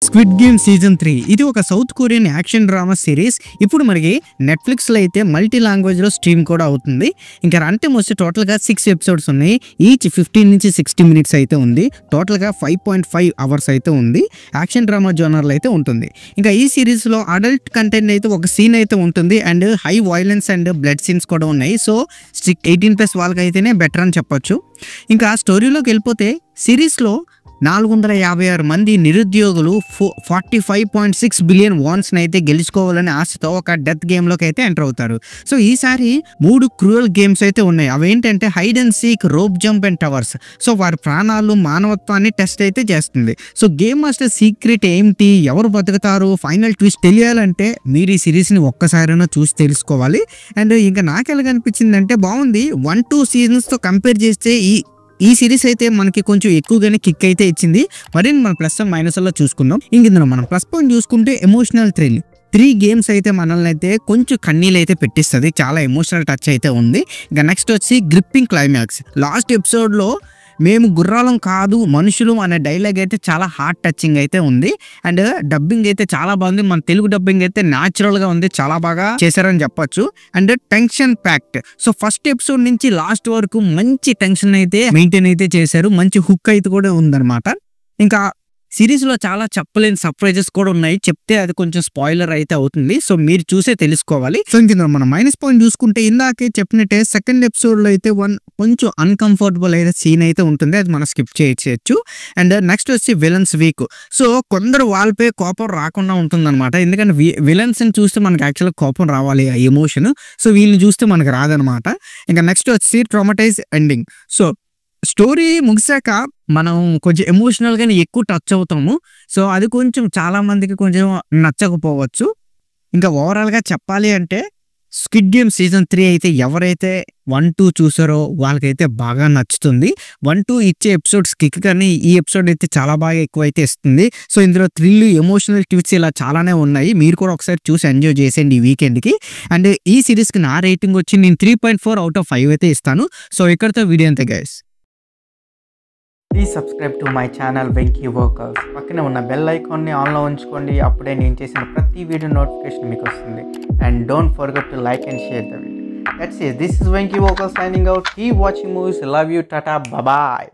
Squid game season 3 ఇది ఒక south Korean action drama series. ఇప్పుడు మనకి నెట్ఫ్లిక్స్ లో అయితే మల్టీ లాంగ్వేజ్ లో స్ట్రీమ్ కూడా అవుతుంది. ఇంకా రన్ టైం వస్తే టోటల్ గా 6 ఎపిసోడ్స్ ఉన్నాయి. ఈచ్ 15 నుంచి 60 మినిట్స్ అయితే ఉంది. టోటల్ గా 5.5 అవర్స్ అయితే ఉంది. యాక్షన్ డ్రామా జోనర్ అయితే ఉంటుంది. ఇంకా ఈ సిరీస్ లో అడల్ట్ కంటెంట్ అయితే ఒక సీన్ అయితే ఉంటుంది and high violence and blood scenes కూడా ఉన్నాయి. సో 18+ వాళ్ళకైతేనే బెటర్ అని చెప్పొచ్చు. ఇంకా స్టోరీలోకి వెళ్ళిపోతే సిరీస్ లో 456 మంది నిరుద్యోగులు 45.6 బిలియన్ వాన్స్ అయితే గెలుచుకోవాలనే ఆశతో ఒక డెత్ గేమ్ లోకి అయితే ఎంటర్ అవుతారు. సో ఈసారి 3 క్రూయల్ గేమ్స్ అయితే ఉన్నాయి. అవేంటంటే hide and seek, rope jump and towers. So వారి ప్రాణాలు, మానవత్వాన్ని టెస్ట్ అయితే చేస్తుంది. సో గేమ్ మాస్టర్ సీక్రెట్ ఏంటి, ఎవరు బతుకుతారు, ఫైనల్ ట్విస్ట్ తెలియాలంటే మీరు ఈ సిరీస్ ని ఒక్కసారైనా చూసి తెలుసుకోవాలి. అండ్ ఇంకా నాకు ఎలా అనిపించిందంటే బాగుంది. 1-2 సీజన్స్ తో కంపేర్ చేస్తే ఈ సిరీస్ అయితే మనకి కొంచెం ఎక్కువగానే కిక్ అయితే ఇచ్చింది. మరి మన ప్లస్ అండ్ మైనస్ లో చూసుకుందాం. ఇందులో మనం ప్లస్ పాయింట్ చూసుకుంటే ఎమోషనల్ థ్రిల్. 3 గేమ్స్ అయితే మనల్ని అయితే కొంచెం కన్నీళ్ళు అయితే పెట్టిస్తుంది. చాలా ఎమోషనల్ టచ్ అయితే ఉంది. ఇంకా నెక్స్ట్ వచ్చి గ్రిప్పింగ్ క్లైమాక్స్. లాస్ట్ ఎపిసోడ్ లో మేము గుర్రాలం కాదు మనుషులు అనే డైలాగ్ అయితే చాలా హార్ట్ టచింగ్ అయితే ఉంది. అండ్ డబ్బింగ్ అయితే చాలా బాగుంది. మన తెలుగు డబ్బింగ్ అయితే న్యాచురల్ గా ఉంది. చాలా బాగా చేశారని చెప్పొచ్చు. And tension pact. So first episode నుంచి లాస్ట్ వరకు మంచి టెన్షన్ అయితే మెయింటైన్ అయితే చేశారు. మంచి హుక్ అయితే కూడా ఉందన్నమాట. ఇంకా సిరీస్ లో చాలా చెప్పలేని సర్ప్రైజెస్ కూడా ఉన్నాయి. చెప్తే అది కొంచెం స్పాయిలర్ అయితే అవుతుంది. సో మీరు చూసే తెలుసుకోవాలి. సో ఇంక మనం మైనస్ పాయింట్ చూసుకుంటే ఇందాకే చెప్పినట్టే సెకండ్ ఎపిసోడ్ లో అయితే కొంచెం అన్కంఫర్టబుల్ అయిన సీన్ అయితే ఉంటుంది. అది మనం స్కిప్ చేయొచ్చు. అండ్ నెక్స్ట్ వచ్చి విలన్స్ వీక్. సో కొందరు వాళ్ళపై కోపం రాకుండా ఉంటుంది అనమాట. ఎందుకంటే విలన్స్ ని చూస్తే మనకి యాక్చువల్గా కోపం రావాలి, ఆ ఎమోషన్. సో వీళ్ళని చూస్తే మనకు రాదనమాట. ఇంకా నెక్స్ట్ వచ్చి ట్రామటైజ్ ఎండింగ్. సో స్టోరీ ముగిసాక మనం కొంచెం ఎమోషనల్ గానే ఎక్కువ టచ్ అవుతాము. సో అది కొంచెం చాలా మందికి కొంచెం నచ్చకపోవచ్చు. ఇంకా ఓవరాల్ గా చెప్పాలి అంటే స్క్విడ్ గేమ్ సీజన్ 3 అయితే ఎవరైతే 1-2 చూసారో వాళ్ళకైతే బాగా నచ్చుతుంది. 1-2 ఇచ్చే ఎపిసోడ్స్ కిక్ కానీ ఈ ఎపిసోడ్ అయితే చాలా బాగా ఎక్కువ అయితే ఇస్తుంది. సో ఇందులో థ్రిల్, ఎమోషనల్ ట్విస్ట్ ఇలా చాలానే ఉన్నాయి. మీరు కూడా ఒకసారి చూసి ఎంజాయ్ చేసేయండి ఈ వీకెండ్ కి. అండ్ ఈ సిరీస్ కి నా రేటింగ్ వచ్చి నేను 3.4 out of 5 అయితే ఇస్తాను. సో ఇక్కడతో వీడియో అంతే guys. Please subscribe to my channel Venky workers. పక్కనే ఉన్న బెల్ ఐకాన్ని ఆన్లో ఉంచుకోండి. అప్పుడే నేను చేసిన ప్రతి వీడియో నోటిఫికేషన్ మీకు వస్తుంది. And don't forget to like and share the video. That's it. This is Venky Workers signing out. Keep watching movies. Love you. Tata. Bye bye.